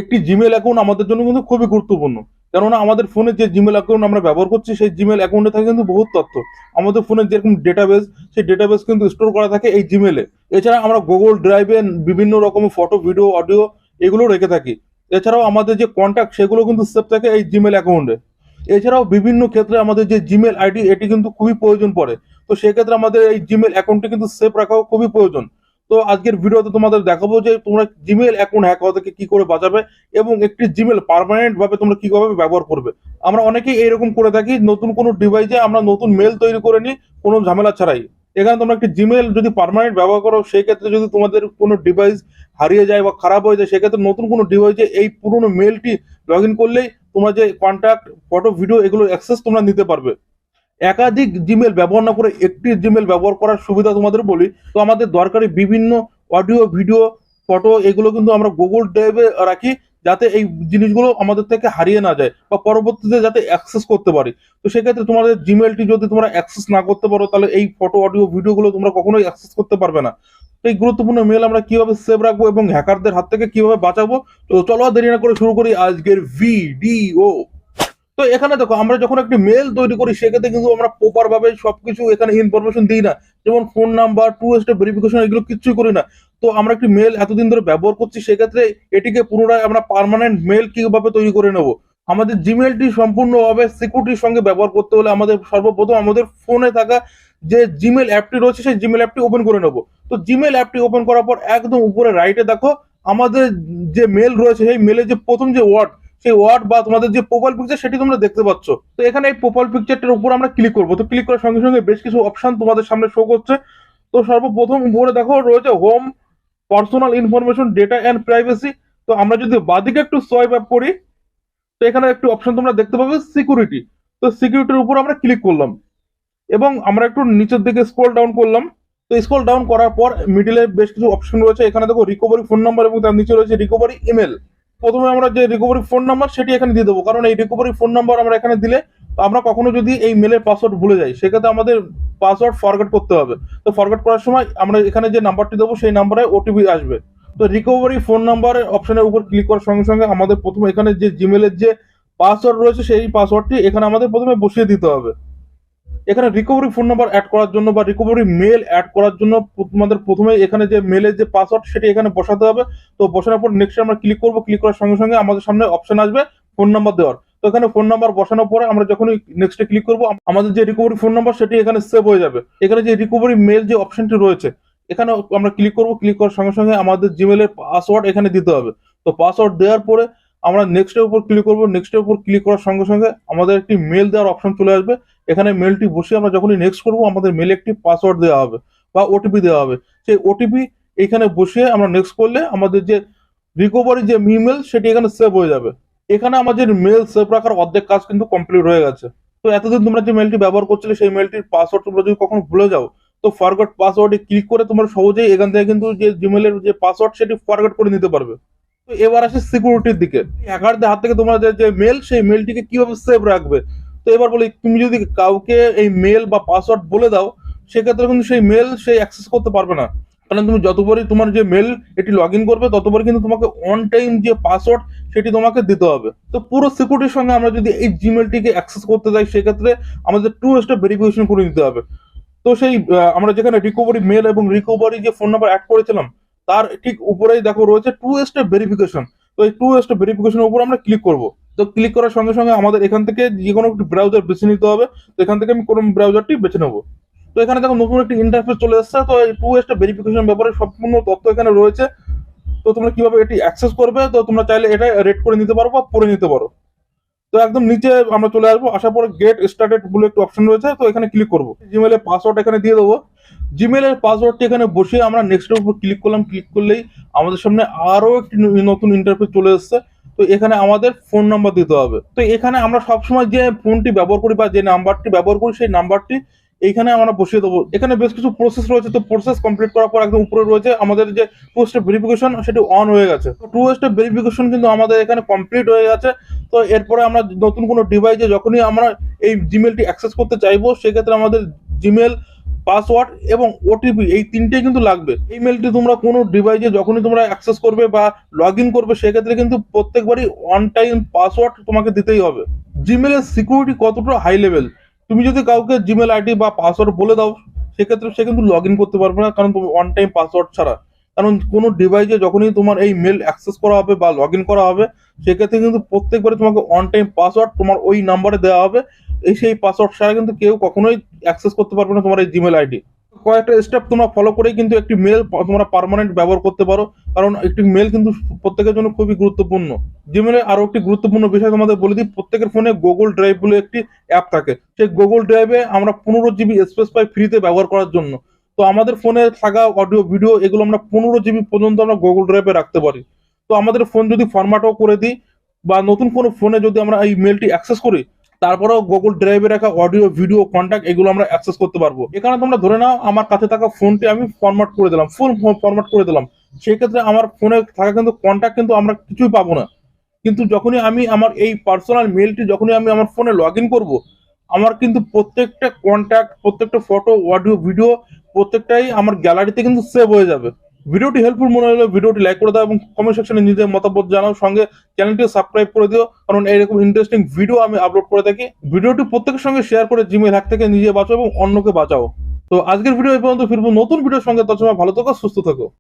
একটি Gmail account আমাদের জন্য কিন্তু খুবই গুরুত্বপূর্ণ। কেননা আমাদের ফোনে যে জিমেল অ্যাকাউন্ট আমরা ব্যবহার করছি সেই জিমেল অ্যাকাউন্টে থাকে কিন্তু বহুত তথ্য। আমাদের ফোনের যেরকম ডেটাবেস, সেই ডেটাবেস কিন্তু স্টোর করা থাকে এই জিমেলে। এছাড়া আমরা গুগল ড্রাইভে বিভিন্ন রকমের ফটো, ভিডিও, অডিও এগুলো রেখে থাকি। এছাড়াও আমাদের যে কন্ট্যাক্ট সেগুলো কিন্তু সেভ থাকে এই জিমেল অ্যাকাউন্টে। এছাড়াও বিভিন্ন ক্ষেত্রে আমাদের যে জিমেল আইডি এটি কিন্তু খুবই প্রয়োজন পড়ে। তো সেক্ষেত্রে আমাদের এই জিমেল অ্যাকাউন্টটি কিন্তু সেভ রাখাও খুবই প্রয়োজন। তো আজকের ভিডিওতে তোমাদের দেখাবো যে তোমরা জিমেল অ্যাকাউন্ট হ্যাক হওয়া থেকে কি করে বাঁচাবে এবং একটি জিমেল পার্মানেন্ট ভাবে তোমরা কিভাবে ব্যবহার করবে। আমরা অনেকেই এরকম করে থাকি, নতুন কোনো ডিভাইসে আমরা নতুন মেল তৈরি করে নিই কোনো ঝামেলা ছাড়াই। এখানে তোমরা একটি জিমেল যদি পার্মানেন্ট ব্যবহার করো, সেই ক্ষেত্রে যদি তোমাদের কোনো ডিভাইস হারিয়ে যায় বা খারাপ হয়ে যায়, সেক্ষেত্রে নতুন কোনো ডিভাইসে এই পুরনো মেলটি লগ ইন করলেই তোমরা যে কন্ট্যাক্ট, ফটো, ভিডিও এগুলোর অ্যাক্সেস তোমরা নিতে পারবে। একাধিক জিমেল ব্যবহার না করে একটি জিমেল ব্যবহার করার সুবিধা তোমাদের বলি। তো আমাদের দরকারি বিভিন্ন অডিও, ভিডিও, ফটো এগুলো কিন্তু আমরা গুগল ড্রাইভে রাখি, যাতে এই জিনিসগুলো আমাদের থেকে হারিয়ে না যায় বা পরবর্তীতে যাতে অ্যাক্সেস করতে পারি। তো সেক্ষেত্রে তোমাদের জিমেলটি যদি তোমরা অ্যাক্সেস না করতে পারো, তাহলে এই ফটো, অডিও, ভিডিওগুলো তোমরা কখনোই অ্যাক্সেস করতে পারবে না। তো এই গুরুত্বপূর্ণ মেল আমরা কিভাবে সেভ রাখবো এবং হ্যাকারদের হাত থেকে কিভাবে বাঁচাবো, তো চলো আর দেরি না করে শুরু করি আজকের ভিডিও। তো এখানে দেখো, আমরা যখন একটি মেল তৈরি করি সেক্ষেত্রে কিন্তু আমরা প্রপার ভাবে সবকিছু এখানে ইনফরমেশন দিই না। যেমন phone number, two step verification এগুলো কিচ্ছুই করি না। তো আমরা একটি মেল এতদিন ধরে ব্যবহার করছি, সেক্ষেত্রে এটিকে পুনরায় আমরা পার্মানেন্ট মেল কিভাবে তৈরি করে নেব। আমাদের জিমেলটি সম্পূর্ণভাবে সিকিউরিটির সঙ্গে ব্যবহার করতে হলে আমাদের সর্বপ্রথম আমাদের ফোনে থাকা যে জিমেল অ্যাপটি রয়েছে সেই জিমেল অ্যাপটি ওপেন করে নেব। তো জিমেল অ্যাপটি ওপেন করার পর একদম উপরে রাইটে দেখো আমাদের যে মেল রয়েছে, সেই মেলের যে প্রথম যে ওয়ার্ড, সেই ওয়ার্ড বা তোমাদের যে প্রোফাইল পিকচার সেটি তোমরা দেখতে পাচ্ছ। তো এখানে এই প্রোফাইল পিকচারটার উপর আমরা ক্লিক করবো। তো ক্লিক করার সঙ্গে সঙ্গে বেশ কিছু অপশন তোমাদের সামনে শো করছে। তো সর্বপ্রথম উপরে দেখো রয়েছে home, personal information, data and privacy. তো আমরা যদি বাদিকে একটু সোয়াইপ আপ করি, তো এখানে একটু অপশন তোমরা দেখতে পাবে সিকিউরিটি। তো সিকিউরিটির উপর আমরা ক্লিক করলাম এবং আমরা একটু নিচের দিকে স্ক্রল ডাউন করলাম। তো স্ক্রল ডাউন করার পর মিডিলে বেশ কিছু অপশন রয়েছে। এখানে দেখো রিকভারি ফোন নাম্বার এবং তার নিচে রয়েছে রিকভারি ইমেল। প্রথমে আমরা যে রিকভারি ফোন নাম্বার সেটি এখানে দিয়ে দেবো, কারণ এই রিকভারি ফোন নাম্বার আমরা এখানে দিলে আমরা কখনো যদি এই মেলের পাসওয়ার্ড ভুলে যাই, সেক্ষেত্রে আমাদের পাসওয়ার্ড ফরগেট করতে হবে। তো ফরগেট করার সময় আমরা এখানে যে নাম্বারটি দেবো সেই নাম্বারে ওটিপি আসবে। তো রিকভারি ফোন নাম্বারের অপশনের উপর ক্লিক করার সঙ্গে সঙ্গে আমাদের প্রথমে এখানে যে জিমেলের যে পাসওয়ার্ড রয়েছে সেই পাসওয়ার্ডটি এখানে আমাদের প্রথমে বসিয়ে দিতে হবে। এখানে রিকভারি ফোন নাম্বার অ্যাড করার জন্য বা রিকভারি মেল অ্যাড করার জন্য তোমাদের প্রথমে এখানে যে মেলের যে পাসওয়ার্ড সেটি এখানে বসাতে হবে। তো বসানোর পর নেক্সট আমরা ক্লিক করবো। ক্লিক করার সঙ্গে সঙ্গে আমাদের সামনে অপশন আসবে ফোন নাম্বার দেওয়ার। তো এখানে ফোন নাম্বার বসানোর পরে আমরা যখনই নেক্সটে ক্লিক করবো, আমাদের যে রিকভারি ফোন নাম্বার সেটি এখানে সেভ হয়ে যাবে। এখানে যে রিকভারি মেল যে অপশনটি রয়েছে এখানে আমরা ক্লিক করবো। ক্লিক করার সঙ্গে সঙ্গে আমাদের জিমেলের পাসওয়ার্ড এখানে দিতে হবে। তো পাসওয়ার্ড দেওয়ার পরে আমরা নেক্সটের উপর ক্লিক করবো। নেক্সটের উপর ক্লিক করার সঙ্গে সঙ্গে আমাদের একটি মেল দেওয়ার অপশন চলে আসবে। এখানে মেলটি বসিয়ে আমরা যখনই নেক্সট করবো, আমাদের মেলে একটি পাসওয়ার্ড দেওয়া হবে বা ওটিপি দেওয়া হবে। সেই ওটিপি এখানে বসিয়ে আমরা নেক্সট করলে আমাদের যে রিকভারি যে ইমেল সেটি এখানে সেভ হয়ে যাবে। এখানে আমাদের মেল সেভ রাখার অর্ধেক কাজ কিন্তু কমপ্লিট হয়ে গেছে। তো এতদিন তোমরা যে মেলটি ব্যবহার করছিলে সেই মেলটির পাসওয়ার্ড তোমরা যদি কখনো ভুলে যাও, তো ফরগেট পাসওয়ার্ডে ক্লিক করে তোমরা সহজেই এখান থেকে কিন্তু যে জিমেলের যে পাসওয়ার্ড সেটি ফরগেট করে নিতে পারবে। তো এবার আসে সিকিউরিটির দিকে। হ্যাকারদের হাত থেকে তোমরা যে মেল, সেই মেলটিকে কিভাবে সেভ রাখবে। তো এবার বলি, তুমি যদি কাউকে এই মেল বা পাসওয়ার্ড বলে দাও, সেক্ষেত্রে কিন্তু সেই মেল সেই অ্যাক্সেস করতে পারবে না। কারণ তুমি যতবারই তোমার যে মেল এটি লগ ইন করবে, ততবারই কিন্তু তোমাকে অন টাইম যে পাসওয়ার্ড সেটি তোমাকে দিতে হবে। তো পুরো সিকিউরিটির সঙ্গে আমরা যদি এই জিমেলটিকে অ্যাক্সেস করতে যাই, সেক্ষেত্রে আমাদের টু স্টেপ ভেরিফিকেশন করে নিতে হবে। তো সেই আমরা যেখানে রিকভারি মেল এবং রিকভারি যে ফোন নাম্বার অ্যাড করেছিলাম, তার ঠিক উপরেই দেখো রয়েছে টু স্টেপ ভেরিফিকেশন। তো এই টু স্টেপ ভেরিফিকেশনের উপর আমরা ক্লিক করব। তো ক্লিক করার সঙ্গে সঙ্গে আমাদের এখান থেকে যে কোনো একটি ব্রাউজার বেছে নিতে হবে। তো এখান থেকে আমি কোন ব্রাউজারটি বেছে নেবো। তো এখানে দেখো নতুন একটি ইন্টারফেস চলে এসেছে। তো এই টু স্টেপ ভেরিফিকেশন ব্যাপারে সম্পূর্ণ তথ্য এখানে রয়েছে। তো তোমরা কিভাবে এটি অ্যাক্সেস করবে, তো তোমরা চাইলে এটা রেড করে নিতে পারো বা পড়ে নিতে পারো। তো একদম নিচে আমরা চলে আসবো। আসার পরে গেট স্টার্টেড বলে একটি অপশন রয়েছে, তো এখানে ক্লিক করবো। জিমেলের পাসওয়ার্ড এখানে দিয়ে দেবো। জিমেলের পাসওয়ার্ডটি এখানে বসিয়ে আমরা নেক্সটের উপর ক্লিক করলাম। ক্লিক করলেই আমাদের সামনে আরো একটি নতুন ইন্টারফেস চলে এসেছে। তো এখানে আমাদের ফোন নাম্বার দিতে হবে। তো এখানে আমরা সবসময় যে ফোনটি ব্যবহার করি বা যে নাম্বারটি ব্যবহার করি, সেই নাম্বারটি এইখানে আমরা বসিয়ে দেবো। এখানে বেশ কিছু প্রসেস রয়েছে। তো প্রসেস কমপ্লিট করার পর একদম উপরে রয়েছে আমাদের যে টু স্টেপ ভেরিফিকেশন, সেটি অন হয়ে গেছে। টু স্টেপ ভেরিফিকেশন কিন্তু আমাদের এখানে কমপ্লিট হয়ে গেছে। তো এরপরে আমরা নতুন কোনো ডিভাইসে যখনই আমরা এই জিমেলটি অ্যাক্সেস করতে চাইবো, সেক্ষেত্রে আমাদের জিমেল পাসওয়ার্ড এবং ওটিপি এই তিনটেই কিন্তু লাগবে। এই মেলটি তোমরা কোনো ডিভাইসে যখনই তোমরা অ্যাক্সেস করবে বা লগ ইন করবে সেক্ষেত্রে কিন্তু প্রত্যেকবারই ওয়ান টাইম পাসওয়ার্ড তোমাকে দিতেই হবে। জিমেলের সিকিউরিটি কতটা হাই লেভেল, তুমি যদি কাউকে জিমেল আইডি বা পাসওয়ার্ড বলে দাও সেক্ষেত্রে সে কিন্তু লগ ইন করতে পারবে না, কারণ তুমি ওয়ান টাইম পাসওয়ার্ড ছাড়া। কারণ কোনো ডিভাইসে যখনই তোমার এই মেল অ্যাক্সেস করা হবে বা লগ ইন করা হবে সেক্ষেত্রে কিন্তু প্রত্যেকবারে তোমাকে ওয়ান টাইম পাসওয়ার্ড তোমার ওই নাম্বারে দেওয়া হবে। সেই পাসওয়ার্ড ছাড়া কিন্তু কেউ কখনোই অ্যাক্সেস করতে পারবে না তোমার এই জিমেল আইডি। কয়েকটা স্টেপ তোমরা ফলো করেই কিন্তু একটি মেল তোমরা পার্মানেন্ট ব্যবহার করতে পারো, কারণ একটি মেল কিন্তু প্রত্যেকের জন্য খুবই গুরুত্বপূর্ণ। জিমেলে আরো একটি গুরুত্বপূর্ণ বিষয় তোমাদের বলে দিই, প্রত্যেকের ফোনে গুগল ড্রাইভ বলে একটি অ্যাপ থাকে। সেই গুগল ড্রাইভে আমরা 15 GB স্পেস পাই ফ্রিতে ব্যবহার করার জন্য। তো আমাদের ফোনে থাকা অডিও ভিডিও এগুলো আমরা 15 GB পর্যন্ত আমরা গুগল ড্রাইভে রাখতে পারি। তো আমাদের ফোন যদি ফরম্যাটও করে দিই বা নতুন কোনো ফোনে যদি আমরা এই মেলটি অ্যাক্সেস করি, তারপরেও গুগল ড্রাইভে রাখা অডিও ভিডিও কন্ট্যাক্ট এগুলো আমরা অ্যাক্সেস করতে পারবো। এখানে তোমরা ধরে নাও আমার কাছে থাকা ফোনটি আমি ফরম্যাট করে দিলাম, ফুল ফরম্যাট করে দিলাম, সেই ক্ষেত্রে আমার ফোনে থাকা কিন্তু কন্ট্যাক্ট কিন্তু আমরা কিছুই পাবো না। কিন্তু যখনই আমি আমার এই পার্সোনাল মেলটি যখনই আমি আমার ফোনে লগ ইন করবো, আমার কিন্তু প্রত্যেকটা কন্ট্যাক্ট, প্রত্যেকটা ফটো, অডিও, ভিডিও প্রত্যেকটাই আমার গ্যালারিতে কিন্তু সেভ হয়ে যাবে। ভিডিওটি হেল্পফুল মনে হলে ভিডিওটি লাইক করে দাও এবং কমেন্ট সেকশনে নিজের মতামত জানাও, সঙ্গে চ্যানেলটি সাবস্ক্রাইব করে দিও, কারণ এইরকম ইন্টারেস্টিং ভিডিও আমি আপলোড করে থাকি। ভিডিওটি প্রত্যেকের সঙ্গে শেয়ার করে জিমেল হ্যাক থেকে নিজে বাঁচাও এবং অন্যকে বাঁচাও। তো আজকের ভিডিও এই পর্যন্ত, ফিরবো নতুন ভিডিওর সঙ্গে, ততক্ষণ ভালো থাকো, সুস্থ থাকো।